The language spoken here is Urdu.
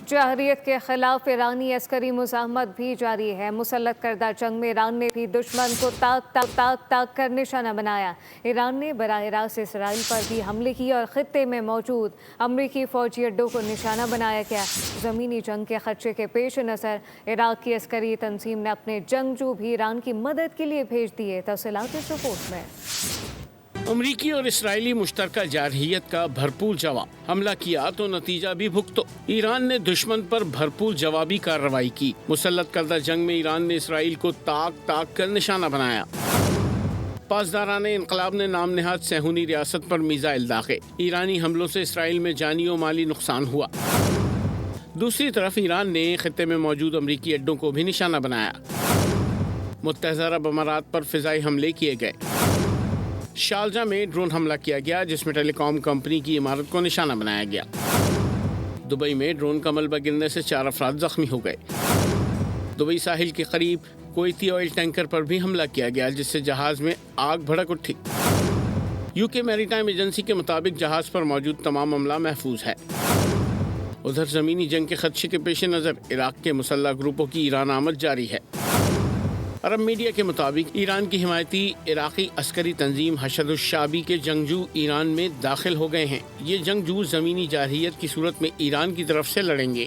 جارحیت کے خلاف ایرانی عسکری مزاحمت بھی جاری ہے۔ مسلط کردہ جنگ میں ایران نے بھی دشمن کو تاک کر نشانہ بنایا۔ ایران نے براہ راست اسرائیل پر بھی حملے کیے اور خطے میں موجود امریکی فوجی اڈوں کو نشانہ بنایا گیا۔ زمینی جنگ کے خدشے کے پیش نظر عراق کی عسکری تنظیم نے اپنے جنگجو بھی ایران کی مدد کے لیے بھیج دیے۔ تفصیلات اس رپورٹ میں۔ امریکی اور اسرائیلی مشترکہ جارحیت کا بھرپور جواب۔ حملہ کیا تو نتیجہ بھی بھگتو۔ ایران نے دشمن پر بھرپور جوابی کارروائی کی۔ مسلط کردہ جنگ میں ایران نے اسرائیل کو تاک کر نشانہ بنایا۔ پاسداران انقلاب نے نام نہاد صہیونی ریاست پر میزائل داغے۔ ایرانی حملوں سے اسرائیل میں جانی و مالی نقصان ہوا۔ دوسری طرف ایران نے خطے میں موجود امریکی اڈوں کو بھی نشانہ بنایا۔ متحدہ عرب امارات پر فضائی حملے کیے گئے۔ شارجہ میں ڈرون حملہ کیا گیا جس میں ٹیلی کام کمپنی کی عمارت کو نشانہ بنایا گیا۔ دبئی میں ڈرون کا ملبہ گرنے سے 4 افراد زخمی ہو گئے۔ دبئی ساحل کے قریب کویتی آئل ٹینکر پر بھی حملہ کیا گیا جس سے جہاز میں آگ بھڑک اٹھی۔ UK میری ٹائم ایجنسی کے مطابق جہاز پر موجود تمام عملہ محفوظ ہے۔ ادھر زمینی جنگ کے خدشے کے پیش نظر عراق کے مسلح گروپوں کی ایران آمد جاری ہے۔ عرب میڈیا کے مطابق ایران کی حمایتی عراقی عسکری تنظیم حشد الشعبی کے جنگجو ایران میں داخل ہو گئے ہیں۔ یہ جنگجو زمینی جارحیت کی صورت میں ایران کی طرف سے لڑیں گے۔